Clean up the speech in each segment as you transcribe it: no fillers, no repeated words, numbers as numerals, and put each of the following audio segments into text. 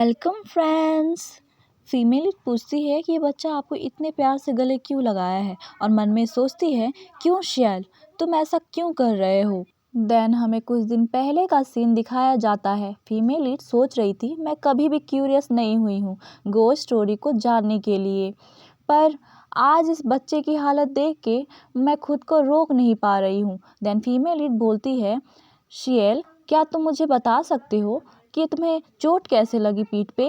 Welcome friends. Female पूछती है कि ये बच्चा आपको इतने प्यार से गले क्यों लगाया है और मन में सोचती है क्यों शियाल तुम ऐसा क्यों कर रहे हो। देन हमें कुछ दिन पहले का सीन दिखाया जाता है। फीमेल लीड सोच रही थी मैं कभी भी क्यूरियस नहीं हुई हूँ गोस्ट स्टोरी को जानने के लिए, पर आज इस बच्चे की हालत देख के मैं खुद को रोक नहीं पा रही हूँ। देन फीमेल लीड बोलती है शियल क्या तुम मुझे बता सकते हो कि तुम्हें चोट कैसे लगी पीठ पे?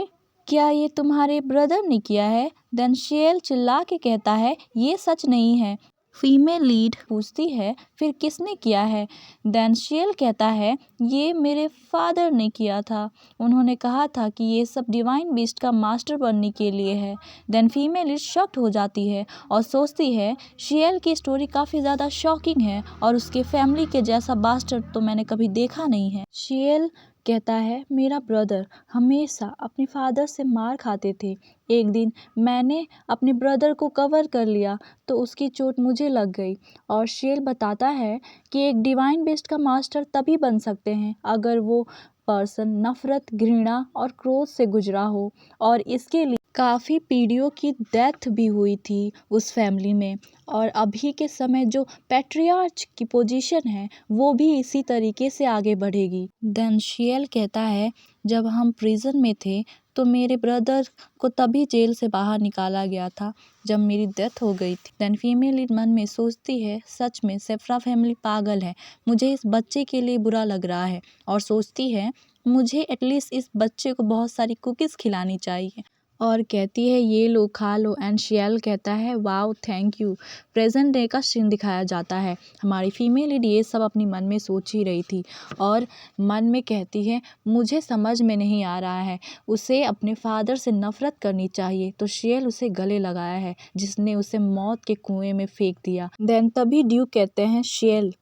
क्या ये तुम्हारे ब्रदर ने किया है? देन शेल चिल्ला के कहता है ये सच नहीं है। फीमेल लीड पूछती है फिर किसने किया है? देन शेल कहता है ये मेरे फादर ने किया था। उन्होंने कहा था कि ये सब डिवाइन बीस्ट का मास्टर बनने के लिए है। देन फीमेल लीड शॉक्ड हो जाती है और सोचती है शेल की स्टोरी काफ़ी ज़्यादा शॉकिंग है और उसके फैमिली के जैसा बास्टर्ड तो मैंने कभी देखा नहीं है। शेल कहता है मेरा ब्रदर हमेशा अपने फादर से मार खाते थे। एक दिन मैंने अपने ब्रदर को कवर कर लिया तो उसकी चोट मुझे लग गई। और शेल बताता है कि एक डिवाइन बेस्ट का मास्टर तभी बन सकते हैं अगर वो पर्सन नफरत, घृणा और क्रोध से गुजरा हो, और इसके लिए काफ़ी पीढ़ियों की डेथ भी हुई थी उस फैमिली में। और अभी के समय जो पैट्रियार्च की पोजीशन है वो भी इसी तरीके से आगे बढ़ेगी। देन शियल कहता है जब हम प्रिजन में थे तो मेरे ब्रदर को तभी जेल से बाहर निकाला गया था जब मेरी डेथ हो गई थी। देन फीमेल लीड मन में सोचती है सच में सेफ्रा फैमिली पागल है, मुझे इस बच्चे के लिए बुरा लग रहा है और सोचती है मुझे एटलीस्ट इस बच्चे को बहुत सारी कुकीज़ खिलानी चाहिए और कहती है ये लो खा लो। एंड शियल कहता है wow thank you. Present day का सीन दिखाया जाता है। हमारी फीमेल लीड ये सब अपनी मन में सोच ही रही थी और मन में कहती है मुझे समझ में नहीं आ रहा है, उसे अपने फादर से नफ़रत करनी चाहिए तो शियल उसे गले लगाया है जिसने उसे मौत के कुएं में फेंक दिया। देन तभी ड्यूक कहते हैं शियल।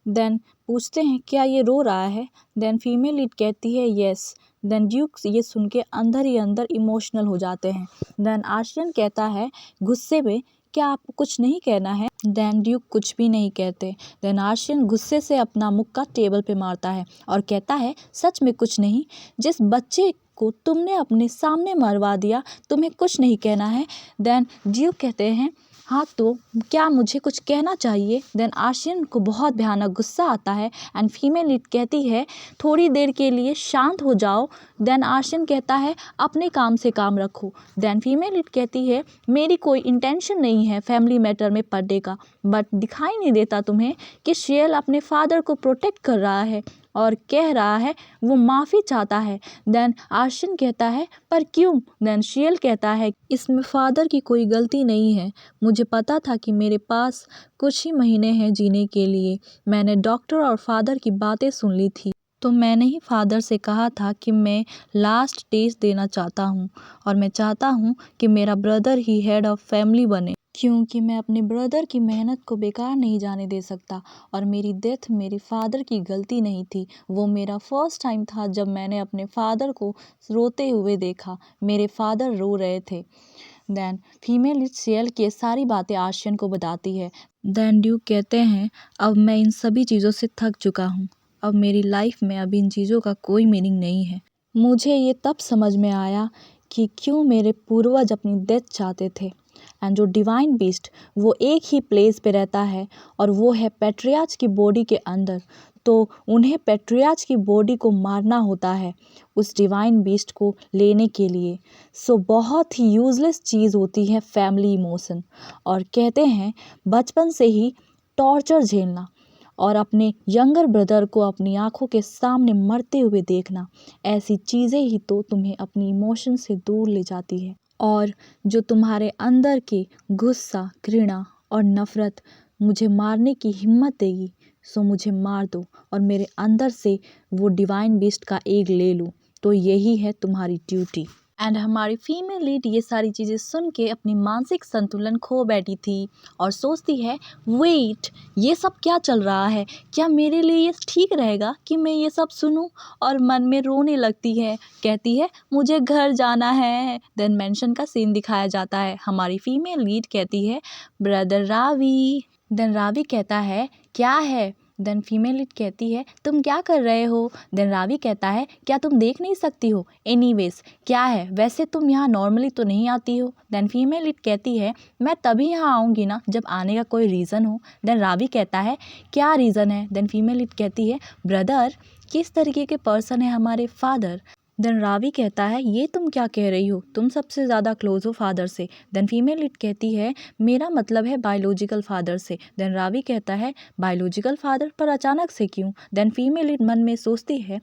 देन पूछते हैं क्या ये रो रहा है? देन फीमेल लीड कहती है यस। देन ड्यूक ये सुन के अंदर ही अंदर इमोशनल हो जाते हैं। देन आर्शियन कहता है गुस्से में क्या आपको कुछ नहीं कहना है? देन ड्यूक कुछ भी नहीं कहते। देन आर्शियन गुस्से से अपना मुक्का टेबल पे मारता है और कहता है सच में कुछ नहीं, जिस बच्चे को तुमने अपने सामने मरवा दिया तुम्हें कुछ नहीं कहना है। देन ड्यूक कहते हैं हाँ तो क्या मुझे कुछ कहना चाहिए? देन आर्शियन को बहुत भयानक गुस्सा आता है एंड फीमेल लीड कहती है थोड़ी देर के लिए शांत हो जाओ। देन आर्शियन कहता है अपने काम से काम रखो। देन फीमेल लीड कहती है मेरी कोई इंटेंशन नहीं है फैमिली मैटर में पड़ने का, बट दिखाई नहीं देता तुम्हें कि शेल अपने फादर को प्रोटेक्ट कर रहा है और कह रहा है वो माफ़ी चाहता है। देन आर्शियन कहता है पर क्यों? देन शेल कहता है इसमें फादर की कोई गलती नहीं है, मुझे पता था कि मेरे पास कुछ ही महीने हैं जीने के लिए। मैंने डॉक्टर और फादर की बातें सुन ली थी तो मैंने ही फादर से कहा था कि मैं लास्ट टेस्ट देना चाहता हूँ और मैं चाहता हूँ कि मेरा brother he head of family बने, क्योंकि मैं अपने ब्रदर की मेहनत को बेकार नहीं जाने दे सकता। और मेरी डेथ मेरी फादर की गलती नहीं थी, वो मेरा फर्स्ट टाइम था जब मैंने अपने फादर को रोते हुए देखा, मेरे फादर रो रहे थे। देन फीमेल शेल की सारी बातें आर्शियन को बताती है। देन ड्यूक कहते हैं अब मैं इन सभी चीज़ों से थक चुका हूँ, अब मेरी लाइफ में अब इन चीज़ों का कोई मीनिंग नहीं है। मुझे ये तब समझ में आया कि क्यों मेरे पूर्वज अपनी डेथ चाहते थे। एंड जो डिवाइन बीस्ट वो एक ही प्लेस पे रहता है और वो है पैट्रियार्च की बॉडी के अंदर, तो उन्हें पैट्रियार्च की बॉडी को मारना होता है उस डिवाइन बीस्ट को लेने के लिए। सो बहुत ही यूज़लेस चीज़ होती है फैमिली इमोशन। और कहते हैं बचपन से ही टॉर्चर झेलना और अपने यंगर ब्रदर को अपनी आंखों के सामने मरते हुए देखना, ऐसी चीज़ें ही तो तुम्हें अपनी इमोशन से दूर ले जाती है। और जो तुम्हारे अंदर के गुस्सा, घृणा और नफ़रत मुझे मारने की हिम्मत देगी सो मुझे मार दो और मेरे अंदर से वो डिवाइन बीस्ट का एग ले लो, तो यही है तुम्हारी ड्यूटी। एंड हमारी फीमेल लीड ये सारी चीज़ें सुन के अपनी मानसिक संतुलन खो बैठी थी और सोचती है वेट ये सब क्या चल रहा है, क्या मेरे लिए ये ठीक रहेगा कि मैं ये सब सुनूं? और मन में रोने लगती है, कहती है मुझे घर जाना है। देन मेंशन का सीन दिखाया जाता है। हमारी फीमेल लीड कहती है ब्रदर रावी। देन रावी कहता है क्या है? देन फीमेल लीड कहती है तुम क्या कर रहे हो। देन रावी कहता है क्या तुम देख नहीं सकती हो। एनीवेज क्या है, वैसे तुम यहाँ नॉर्मली तो नहीं आती हो। देन फीमेल लीड कहती है मैं तभी यहाँ आऊँगी ना जब आने का कोई रीज़न हो। देन रावी कहता है क्या रीज़न है। देन फीमेल लीड कहती है ब्रदर, किस तरीके के पर्सन है हमारे फादर। देन रावी कहता है ये तुम क्या कह रही हो, तुम सबसे ज़्यादा क्लोज हो फादर से। देन फीमेल लीड कहती है मेरा मतलब है बायोलॉजिकल फादर से। देन रावी कहता है बायोलॉजिकल फादर, पर अचानक से क्यों। देन फीमेल लीड मन में सोचती है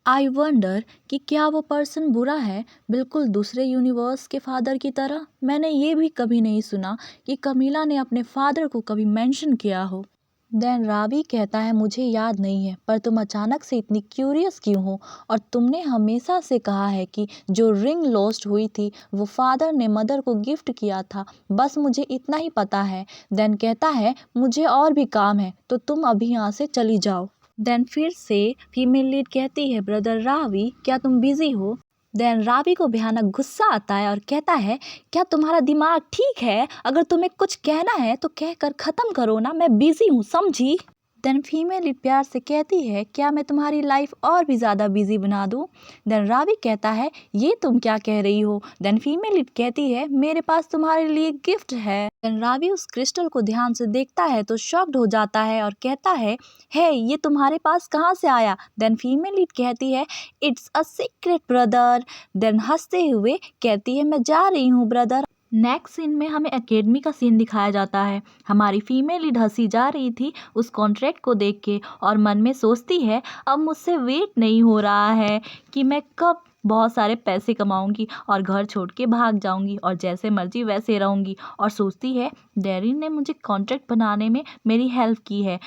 आई वंडर कि क्या वो पर्सन बुरा है, बिल्कुल दूसरे यूनिवर्स के फादर की तरह। मैंने ये भी कभी नहीं सुना कि कमीला ने अपने फादर को कभी मेंशन किया हो। देन रावी कहता है मुझे याद नहीं है, पर तुम अचानक से इतनी क्यूरियस क्यों हो, और तुमने हमेशा से कहा है कि जो रिंग लॉस्ट हुई थी वो फादर ने मदर को गिफ्ट किया था, बस मुझे इतना ही पता है। देन कहता है मुझे और भी काम है तो तुम अभी यहाँ से चली जाओ। देन फिर से फीमेल लीड कहती है ब्रदर रावी क्या तुम बिजी हो। देन रावी को भयानक गुस्सा आता है और कहता है क्या तुम्हारा दिमाग ठीक है, अगर तुम्हें कुछ कहना है तो कहकर ख़त्म करो ना, मैं बिजी हूँ समझी। देन फीमेल लीड प्यार से कहती है क्या मैं तुम्हारी लाइफ और भी ज़्यादा बिजी बना दूँ। देन रावी कहता है ये तुम क्या कह रही हो। देन फीमेल लीड कहती है मेरे पास तुम्हारे लिए गिफ्ट है। देन रावी उस क्रिस्टल को ध्यान से देखता है तो शॉक्ड हो जाता है और कहता है हे ये तुम्हारे पास कहाँ से आया। देन फीमेल लीड कहती है it's a secret brother. Then हंसते हुए कहती है मैं जा रही हूँ ब्रदर। नेक्स्ट सीन में हमें एकेडमी का सीन दिखाया जाता है। हमारी फीमेल लीड हंसी जा रही थी उस कॉन्ट्रैक्ट को देख के और मन में सोचती है अब मुझसे वेट नहीं हो रहा है कि मैं कब बहुत सारे पैसे कमाऊंगी और घर छोड़ के भाग जाऊंगी और जैसे मर्जी वैसे रहूंगी। और सोचती है डैडी ने मुझे कॉन्ट्रैक्ट बनाने में मेरी हेल्प की है।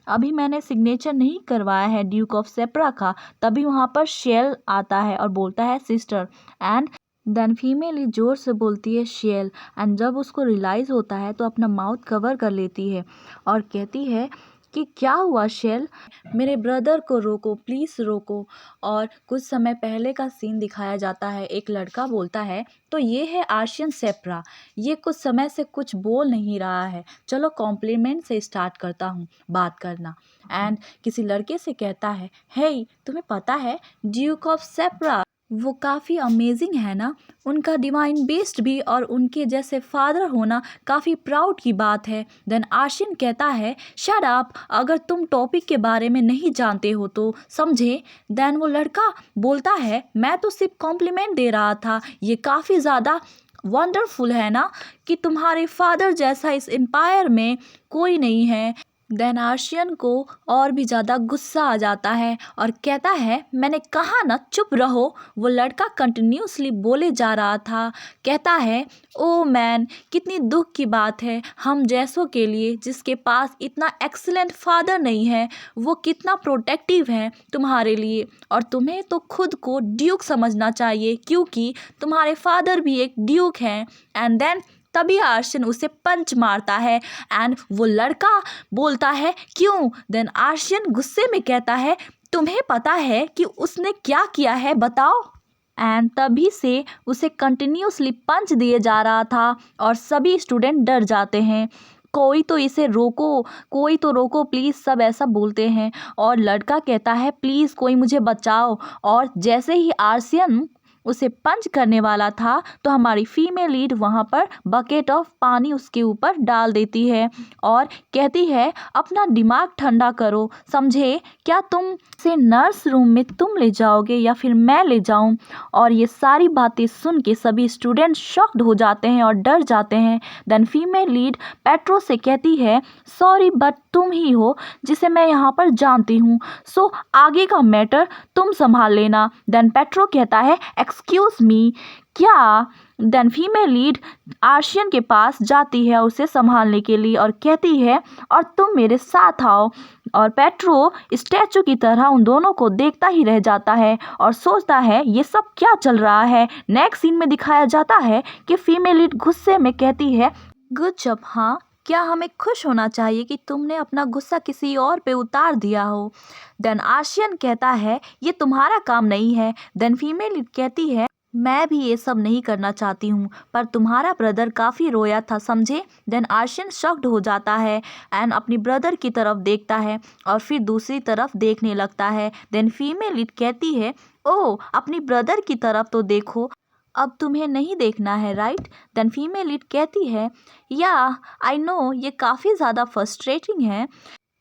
अभी मैंने सिग्नेचर नहीं करवाया है ड्यूक ऑफ सेप्रा का। तभी वहाँ पर शेल आता है और बोलता है सिस्टर, एंड देन फीमेल जोर से बोलती है शेल, एंड जब उसको रियलाइज़ होता है तो अपना माउथ कवर कर लेती है और कहती है कि क्या हुआ शेल, मेरे ब्रदर को रोको प्लीज़ रोको। और कुछ समय पहले का सीन दिखाया जाता है। एक लड़का बोलता है तो ये है आर्शियन सेप्रा, ये कुछ समय से कुछ बोल नहीं रहा है, चलो कॉम्प्लीमेंट से स्टार्ट करता हूँ बात करना। एंड किसी लड़के से कहता है हे तुम्हें पता है ड्यूक ऑफ सेप्रा वो काफ़ी अमेजिंग है ना, उनका डिवाइन बेस्ट भी और उनके जैसे फादर होना काफ़ी प्राउड की बात है। देन आशिन कहता है शट अप, अगर तुम टॉपिक के बारे में नहीं जानते हो तो समझे। देन वो लड़का बोलता है मैं तो सिर्फ कॉम्प्लीमेंट दे रहा था, ये काफ़ी ज़्यादा वंडरफुल है ना कि तुम्हारे फादर जैसा इस एम्पायर में कोई नहीं है। देन आर्शियन को और भी ज़्यादा गुस्सा आ जाता है और कहता है मैंने कहा ना चुप रहो। वो लड़का कंटिन्यूसली बोले जा रहा था, कहता है ओ मैन कितनी दुख की बात है हम जैसों के लिए जिसके पास इतना एक्सीलेंट फादर नहीं है, वो कितना प्रोटेक्टिव है तुम्हारे लिए, और तुम्हें तो खुद को ड्यूक समझना चाहिए क्योंकि तुम्हारे फादर भी एक ड्यूक हैं। एंड देन तभी आर्शियन उसे पंच मारता है एंड वो लड़का बोलता है क्यों। देन आर्शियन गुस्से में कहता है तुम्हें पता है कि उसने क्या किया है बताओ। एंड तभी से उसे कंटिन्यूसली पंच दिए जा रहा था और सभी स्टूडेंट डर जाते हैं। कोई तो इसे रोको, कोई तो रोको प्लीज़, सब ऐसा बोलते हैं। और लड़का कहता है प्लीज़ कोई मुझे बचाओ। और जैसे ही आर्शियन उसे पंच करने वाला था तो हमारी फीमेल लीड वहाँ पर बकेट ऑफ पानी उसके ऊपर डाल देती है और कहती है अपना दिमाग ठंडा करो समझे, क्या तुम से नर्स रूम में तुम ले जाओगे या फिर मैं ले जाऊं। और ये सारी बातें सुन के सभी स्टूडेंट शॉक्ड हो जाते हैं और डर जाते हैं। देन फीमेल लीड पेट्रो से कहती है सॉरी बट तुम ही हो जिसे मैं यहाँ पर जानती हूँ, सो आगे का मैटर तुम संभाल लेना। देन पेट्रो कहता है एक्सक्यूज मी क्या। देन फीमेल लीड आर्शियन के पास जाती है उसे संभालने के लिए और कहती है और तुम मेरे साथ आओ। और पेट्रो स्टैचू की तरह उन दोनों को देखता ही रह जाता है और सोचता है ये सब क्या चल रहा है। नेक्स्ट सीन में दिखाया जाता है कि फीमेल लीड गुस्से में कहती है गुड जॉब, हाँ क्या हमें खुश होना चाहिए कि तुमने अपना गुस्सा किसी और पे उतार दिया हो। देन आर्शियन कहता है ये तुम्हारा काम नहीं है। देन फीमेल लीड कहती है मैं भी ये सब नहीं करना चाहती हूँ, पर तुम्हारा ब्रदर काफ़ी रोया था, समझे। देन आर्शियन शॉक्ड हो जाता है एंड अपनी ब्रदर की तरफ देखता है और फिर दूसरी तरफ देखने लगता है। देन फीमेल लीड कहती है, ओह अपनी ब्रदर की तरफ तो देखो, अब तुम्हें नहीं देखना है, राइट। देन फीमेल लीड कहती है, या आई नो ये काफ़ी ज़्यादा फ्रस्ट्रेटिंग है,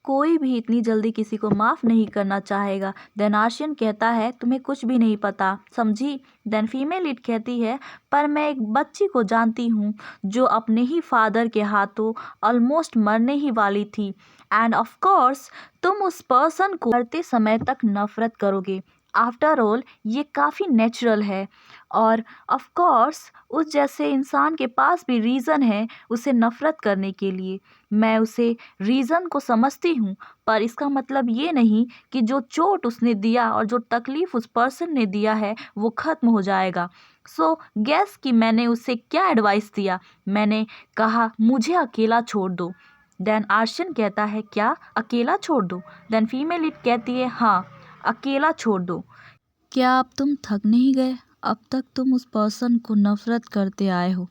कोई भी इतनी जल्दी किसी को माफ़ नहीं करना चाहेगा। देन आर्शियन कहता है, तुम्हें कुछ भी नहीं पता, समझी। देन फीमेल लीड कहती है, पर मैं एक बच्ची को जानती हूँ जो अपने ही फादर के हाथों ऑलमोस्ट मरने ही वाली थी, एंड ऑफ कोर्स तुम उस पर्सन को मरते समय तक नफरत करोगे। आफ्टर ऑल ये काफ़ी नेचुरल है, और ऑफ कोर्स उस जैसे इंसान के पास भी रीज़न है उसे नफ़रत करने के लिए। मैं उसे रीज़न को समझती हूँ, पर इसका मतलब ये नहीं कि जो चोट उसने दिया और जो तकलीफ़ उस पर्सन ने दिया है वो ख़त्म हो जाएगा। सो गेस कि मैंने उसे क्या एडवाइस दिया। मैंने कहा मुझे अकेला छोड़ दो। देन आर्शियन कहता है, क्या अकेला छोड़ दो। देन फीमेल लीड कहती है, हाँ अकेला छोड़ दो। क्या अब तुम थक नहीं गए? अब तक तुम उस पर्सन को नफ़रत करते आए हो।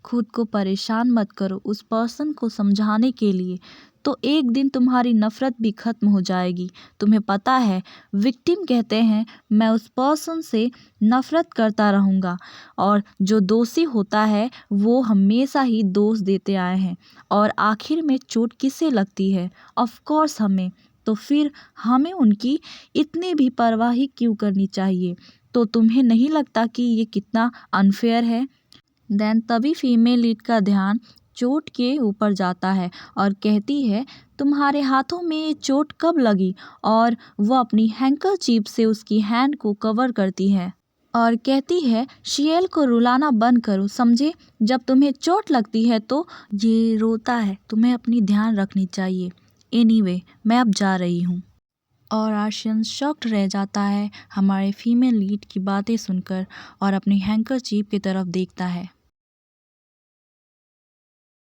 खुद को परेशान मत करो उस पर्सन को समझाने के लिए, तो एक दिन तुम्हारी नफ़रत भी ख़त्म हो जाएगी। तुम्हें पता है, विक्टिम कहते हैं मैं उस पर्सन से नफ़रत करता रहूँगा, और जो दोषी होता है वो हमेशा ही दोष देते आए हैं, और आखिर में चोट किसे लगती है? ऑफ कोर्स हमें। तो फिर हमें उनकी इतनी भी परवाह ही क्यों करनी चाहिए? तो तुम्हें नहीं लगता कि ये कितना अनफेयर है? देन तभी फीमेल लीड का ध्यान चोट के ऊपर जाता है और कहती है, तुम्हारे हाथों में ये चोट कब लगी? और वो अपनी हैंकरचीफ से उसकी हैंड को कवर करती है और कहती है, शियल को रुलाना बंद करो, समझे। जब तुम्हें चोट लगती है तो ये रोता है, तुम्हें अपनी ध्यान रखनी चाहिए। एनीवे, मैं अब जा रही हूँ। और आर्शियन शॉक्ड रह जाता है हमारे फीमेल लीड की बातें सुनकर और अपनी हैंकरचीफ की तरफ देखता है।